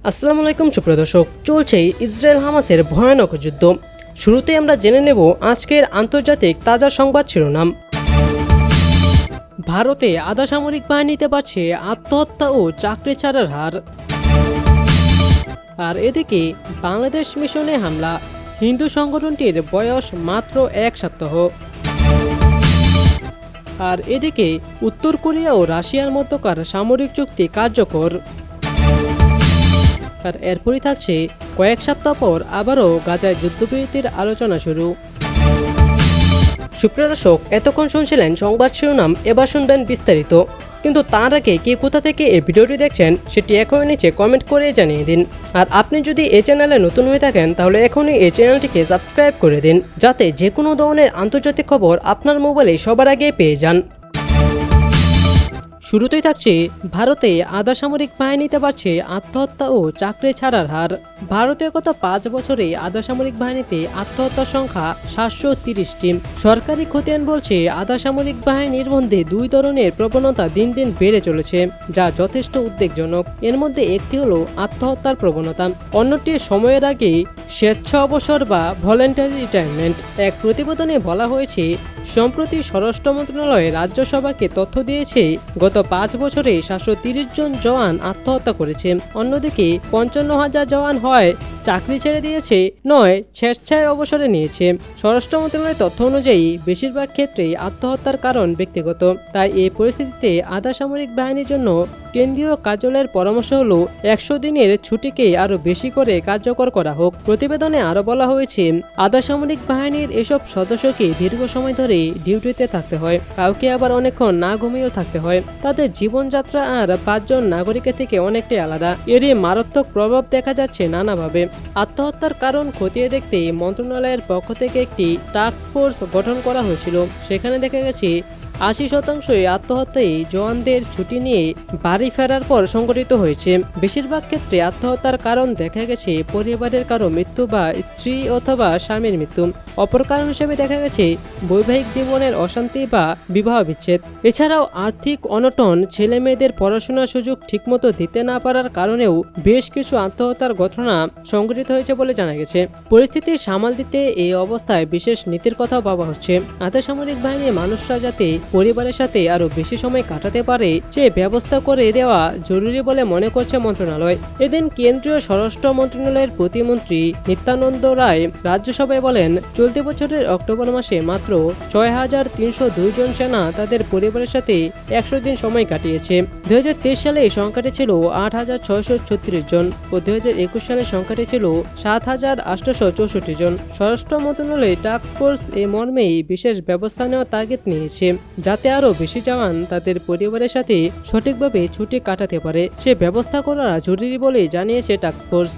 আসসালামু আলাইকুম সুপ্রিয় দর্শক, চলছে ইসরায়েল হামাসের ভয়ানক যুদ্ধ। শুরুতে আমরা জেনে নেব আজকের আন্তর্জাতিক তাজা সংবাদ শিরোনাম। ভারতে আধা সামরিক বাহিনীতে বাড়ছে আত্মহত্যা ও চাকরি ছাড়ার হার। আর এদিকে বাংলাদেশ মিশনে হামলা, হিন্দু সংগঠনটির বয়স মাত্র 1 সপ্তাহ। আর এদিকে উত্তর কোরিয়া ও রাশিয়ার মধ্যকার সামরিক চুক্তি কার্যকর। আর এরপরই থাকছে কয়েক সপ্তাহ পর আবারও গাজায় যুদ্ধবিরতির আলোচনা শুরু। সুপ্রিয় দর্শক, এতক্ষণ শুনছিলেন সংবাদ শিরোনাম, এবার শুনবেন বিস্তারিত। কিন্তু তার আগে কে কোথা থেকে এই ভিডিওটি দেখছেন সেটি এখনই নিচে কমেন্ট করে জানিয়ে দিন। আর আপনি যদি এই চ্যানেলে নতুন হয়ে থাকেন তাহলে এখনই এই চ্যানেলটিকে সাবস্ক্রাইব করে দিন, যাতে যে কোনো ধরনের আন্তর্জাতিক খবর আপনার মোবাইলে সবার আগে পেয়ে যান। শুরুতেই থাকছে ভারতে আধা সামরিক বাহিনীতে বাড়ছে আত্মহত্যা ও চাকরি ছাড়ার হার। ভারতে গত 5 বছরে আধা সামরিক বাহিনীতে আত্মহত্যার সংখ্যা 730টি। সরকারি খতিয়ান বলছে আধা সামরিক বাহিনীর মধ্যে দুই ধরনের প্রবণতা দিন দিন বেড়ে চলেছে, যা যথেষ্ট উদ্বেগজনক। এর মধ্যে একটি হলো আত্মহত্যার প্রবণতা, অন্যটি সময়ের আগে স্বেচ্ছা অবসর বা ভলেন্টারি রিটায়ারমেন্ট। এক প্রতিবেদনে বলা হয়েছে, সম্প্রতি স্বরাষ্ট্র মন্ত্রণালয় রাজ্যসভাকে তথ্য দিয়েছে গত 5 বছরে 730 জন জওয়ান আত্মহত্যা করেছে। অন্যদিকে 55,000 জওয়ান হয় চাকরি ছেড়ে দিয়েছে, নয় স্বেচ্ছায় অবসরে নিয়েছে। স্বরাষ্ট্র মন্ত্রণালয়ের তথ্য অনুযায়ী বেশিরভাগ ক্ষেত্রেই আত্মহত্যার কারণ ব্যক্তিগত। তাই এই পরিস্থিতিতে আধা সামরিক বাহিনীর জন্য কেন্দ্রীয় কার্যালয়ের পরামর্শ হলো 100 দিনের ছুটিকে আরও বেশি করে কার্যকর করা হোক। প্রতিবেদনে আরও বলা হয়েছে, আধা সামরিক বাহিনীর এসব সদস্যকে দীর্ঘ সময় ধরে ডিউটিতে থাকতে হয়, কাউকে আবার অনেকক্ষণ না ঘুমিয়েও থাকতে হয়। তাদের জীবনযাত্রা আর 5 জন নাগরিকের থেকে অনেকটাই আলাদা। এরই মারাত্মক প্রভাব দেখা যাচ্ছে নানাভাবে। আত্মহত্যার কারণ খতিয়ে দেখতে মন্ত্রণালয়ের পক্ষ থেকে একটি টাস্ক ফোর্স গঠন করা হয়েছিল। সেখানে দেখা গেছে 80% আত্মহত্যায় জওয়ানদের ছুটি নিয়ে বাড়ি ফেরার পর সংঘটিত হয়েছে। বেশিরভাগ ক্ষেত্রে আত্মহত্যার কারণ দেখা গেছে পরিবারের কারো মৃত্যু বা স্ত্রী অথবা স্বামীর মৃত্যু। অপর কারণ হিসেবে দেখা গেছে বৈবাহিক জীবনের অশান্তি বা বিবাহ বিচ্ছেদ। এছাড়াও আর্থিক অনটন, ছেলে মেয়েদের পড়াশোনার সুযোগ ঠিকমতো দিতে না পারার কারণেও বেশ কিছু আত্মহত্যার ঘটনা সংঘটিত হয়েছে বলে জানা গেছে। পরিস্থিতি সামাল দিতে এই অবস্থায় বিশেষ নীতির কথা ভাবা হচ্ছে। আধা সামরিক বাহিনীর মানুষরা যাতে পরিবারের সাথে আরো বেশি সময় কাটাতে পারে সে ব্যবস্থা করে দেওয়া জরুরি বলে মনে করছে মন্ত্রণালয়। এদিন কেন্দ্রীয় স্বরাষ্ট্র মন্ত্রণালয়ের প্রতিমন্ত্রী নিত্যানন্দ রায় রাজ্যসভায় বলেন, চলতি বছরের অক্টোবর মাসে মাত্র 6,302 জন সেনা তাদের পরিবারের সাথে 100 দিন সময় কাটিয়েছে। 2023 সালে এই সংখ্যাটি ছিল 8,636 জন ও 2021 সালে সংখ্যাটি ছিল 7,864 জন। স্বরাষ্ট্র মন্ত্রণালয় টাস্ক ফোর্স এই মর্মেই বিশেষ ব্যবস্থা নেওয়ার তাগিদ নিয়েছে, যাতে আরও বেশি জওয়ান তাদের পরিবারের সাথে সঠিকভাবে ছুটি কাটাতে পারে। সে ব্যবস্থা করা জরুরি বলে জানিয়েছে টাস্ক ফোর্স।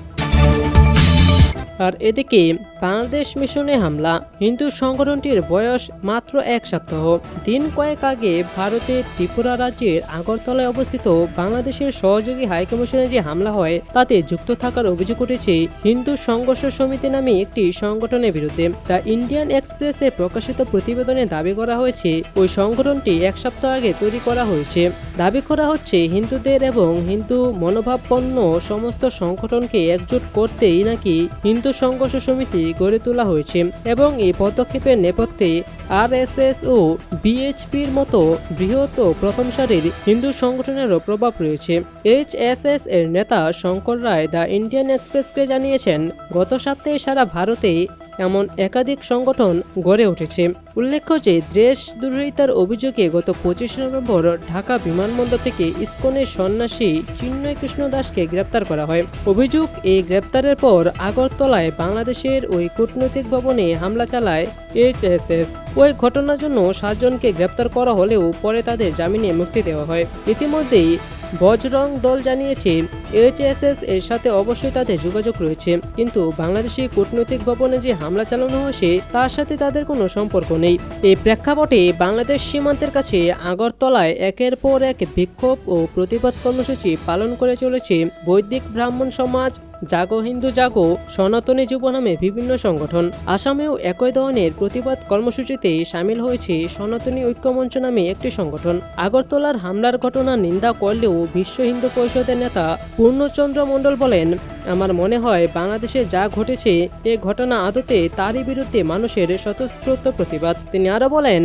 আর এদিকে বাংলাদেশ মিশনে হামলা, হিন্দু সংগঠনটির বয়স মাত্র 1 সপ্তাহ। দিন কয়েক আগে ভারতের ত্রিপুরা রাজ্যের আগরতলায় অবস্থিত বাংলাদেশের সহযোগী হাইকমিশনে যে হামলা হয় তাতে যুক্ত থাকার অভিযোগ উঠেছে হিন্দু সংঘর্ষ সমিতি নামে একটি সংগঠনের বিরুদ্ধে। দ্য ইন্ডিয়ান এক্সপ্রেসে প্রকাশিত প্রতিবেদনে দাবি করা হয়েছে, ওই সংগঠনটি 1 সপ্তাহ আগে তৈরি করা হয়েছে। দাবি করা হচ্ছে হিন্দুদের এবং হিন্দু মনোভাবাপন্ন সমস্ত সংগঠনকে একজোট করতেই নাকি হিন্দু সংঘর্ষ সমিতি গড়ে তোলা হয়েছে এবং এই পদক্ষেপের নেপথ্যে RSS ও BHPর মতো বৃহৎ ও প্রথম সারির হিন্দু সংগঠনেরও প্রভাব রয়েছে। HSS এর নেতা শঙ্কর রায় দ্য ইন্ডিয়ান এক্সপ্রেসকে জানিয়েছেন, গত সপ্তাহে সারা ভারতে এমন একাধিক সংগঠন গড়ে উঠেছে। উল্লেখ্য যে দেশদ্রোহিতার অভিযোগে গত 25 নভেম্বর ঢাকা বিমানবন্দর থেকে ইসকনের সন্ন্যাসী চিন্ময় কৃষ্ণ দাসকে গ্রেপ্তার করা হয়। অভিযোগ, এই গ্রেপ্তারের পর আগরতলায় বাংলাদেশের ওই কূটনৈতিক ভবনে হামলা চালায় HSS। ওই ঘটনার জন্য 7 জনকে গ্রেপ্তার করা হলেও পরে তাদের জামিনে মুক্তি দেওয়া হয়। ইতিমধ্যেই বজরং দল জানিয়েছে HSS এর সাথে অবশ্যই তাদের যোগাযোগ রয়েছে, কিন্তু বাংলাদেশি কূটনৈতিক ভবনে যে হামলা চালানো হয়েছে তার সাথে তাদের কোনো সম্পর্ক নেই। এই প্রেক্ষাপটে বাংলাদেশ সীমান্তের কাছে আগরতলায় একের পর এক বিক্ষোভ ও প্রতিবাদ কর্মসূচি পালন করে চলেছে বৈদিক ব্রাহ্মণ সমাজ, জাগো হিন্দু জাগো, সনাতনী যুব নামে বিভিন্ন সংগঠন। আসামেও একই ধরনের প্রতিবাদ কর্মসূচিতে সামিল হয়েছে সনাতনী ঐক্যমঞ্চ নামে একটি সংগঠন। আগরতলার হামলার ঘটনা নিন্দা করলেও বিশ্ব হিন্দু পরিষদের নেতা পূর্ণচন্দ্র মণ্ডল বলেন, আমার মনে হয় বাংলাদেশে যা ঘটেছে এ ঘটনা আদতে তারই বিরুদ্ধে মানুষের স্বতঃস্ফূর্ত প্রতিবাদ। তিনি আরো বলেন,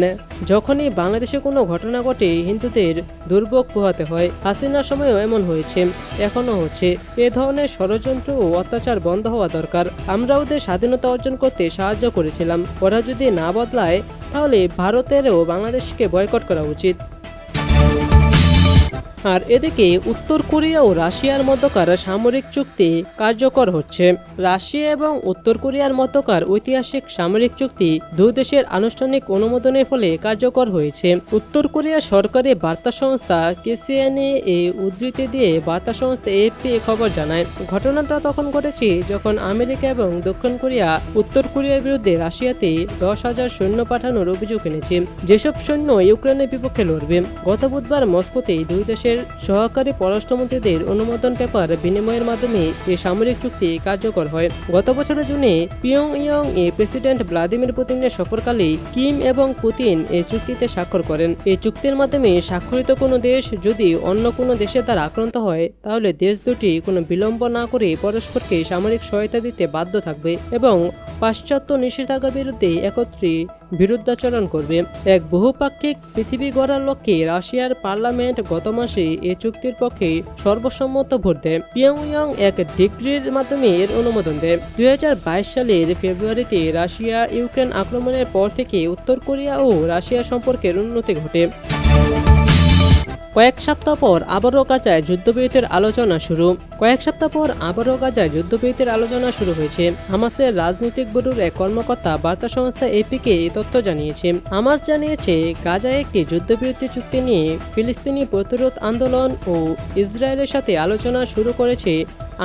যখনই বাংলাদেশে কোনো ঘটনা ঘটে হিন্দুদের দুর্ভোগ পোহাতে হয়। হাসিনার সময়ও এমন হয়েছে, এখনো হচ্ছে। এ ধরনের ষড়যন্ত্র ও অত্যাচার বন্ধ হওয়া দরকার। আমরা ওদের স্বাধীনতা অর্জন করতে সাহায্য করেছিলাম, ওরা যদি না বদলায় তাহলে ভারতেরও বাংলাদেশকে বয়কট করা উচিত। আর এদিকে উত্তর কোরিয়া ও রাশিয়ার মধ্যকার সামরিক চুক্তি কার্যকর হচ্ছে। রাশিয়া এবং উত্তর কোরিয়ার মধ্যকার ঐতিহাসিক সামরিক চুক্তি দুই দেশের আনুষ্ঠানিক অনুমোদনের ফলে কার্যকর হয়েছে। উত্তর কোরিয়ার সরকারি বার্তা সংস্থা কেসিএনএ এ উদ্ধৃতি দিয়ে বার্তা সংস্থা এএফপি খবর জানায়, ঘটনাটা তখন ঘটেছে যখন আমেরিকা এবং দক্ষিণ কোরিয়া উত্তর কোরিয়ার বিরুদ্ধে রাশিয়াতে 10,000 সৈন্য পাঠানোর অভিযোগ এনেছে, যেসব সৈন্য ইউক্রেনের বিপক্ষে লড়বে। গত বুধবার মস্কোতে দুই দেশের সহকারী পররাষ্ট্রমন্ত্রীদের অনুমোদন পেপার বিনিময়ের মাধ্যমে এই সামরিক চুক্তি কার্যকর হয়। গত বছরের জুনে পিয়ংইয়ং এ প্রেসিডেন্ট ভ্লাদিমির পুতিনের সফরকালে কিম এবং পুতিন এই চুক্তিতে স্বাক্ষর করেন। এই চুক্তির মাধ্যমে স্বাক্ষরিত কোনো দেশ যদি অন্য কোনো দেশের দ্বারা আক্রান্ত হয় তাহলে দেশ দুটি কোনো বিলম্ব না করে পরস্পরকে সামরিক সহায়তা দিতে বাধ্য থাকবে এবং পাশ্চাত্য নিষেধাজ্ঞার বিরুদ্ধে একত্রে বিরুদ্ধাচরণ করবে। এক বহুপাক্ষিক পৃথিবী গড়ার লক্ষ্যে রাশিয়ার পার্লামেন্ট গত মাসে এই চুক্তির পক্ষে সর্বসম্মত ভোট দেয়। পিয়ংইয়ং এক ডিক্রির মাধ্যমে এর অনুমোদন দেয়। 2022 সালের ফেব্রুয়ারিতে রাশিয়া ইউক্রেন আক্রমণের পর থেকে উত্তর কোরিয়া ও রাশিয়া সম্পর্কের উন্নতি ঘটে। কয়েক সপ্তাহ পর আবারও গাজায় যুদ্ধবিরতির আলোচনা শুরু হয়েছে। হামাসের রাজনৈতিক ব্যুরোর এক কর্মকর্তা বার্তা সংস্থা এপিকে এই তথ্য জানিয়েছে। হামাস জানিয়েছে, গাজায় একটি যুদ্ধবিরতি চুক্তি নিয়ে ফিলিস্তিনি প্রতিরোধ আন্দোলন ও ইসরায়েলের সাথে আলোচনা শুরু করেছে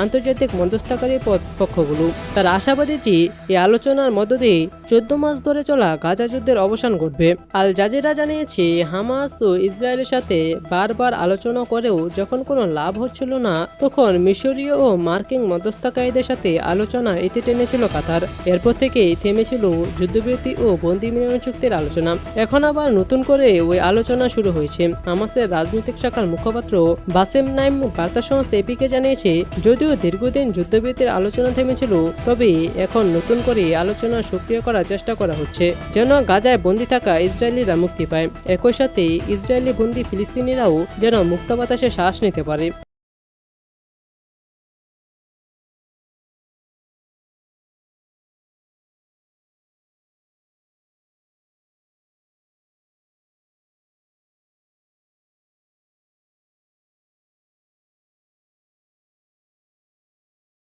আন্তর্জাতিক মধ্যস্থতাকারী পক্ষগুলো। তারা আশাবাদী যে এই আলোচনার মধ্য দিয়ে 14 মাস ধরে চলা গাজা যুদ্ধের অবসান ঘটবে। আল জাজিরা জানিয়েছে, হামাস ও ইসরায়েলের সাথে বারবার আলোচনা করেও যখন কোনো লাভ হচ্ছিল না তখন মিশরীয় ও মার্কিন মধ্যস্থতাকারীদের সাথে আলোচনা ইতি টেনেছিল কাতার। এরপর থেকেই থেমেছিল যুদ্ধবিরতি ও বন্দি বিনিময় চুক্তির আলোচনা। এখন আবার নতুন করে ওই আলোচনা শুরু হয়েছে। হামাসের রাজনৈতিক শাখার মুখপাত্র বাসেম নাইম বার্তা সংস্থা এপিকে জানিয়েছে, যদিও দীর্ঘদিন যুদ্ধবিরতির আলোচনা থেমেছিল, তবে এখন নতুন করে আলোচনা সক্রিয় করার চেষ্টা করা হচ্ছে যেন গাজায় বন্দী থাকা ইসরায়েলিরা মুক্তি পায়। একই সাথে ইসরায়েলি বন্দী ফিলিস্তিনিরাও যেন মুক্ত বাতাসে শ্বাস নিতে পারে।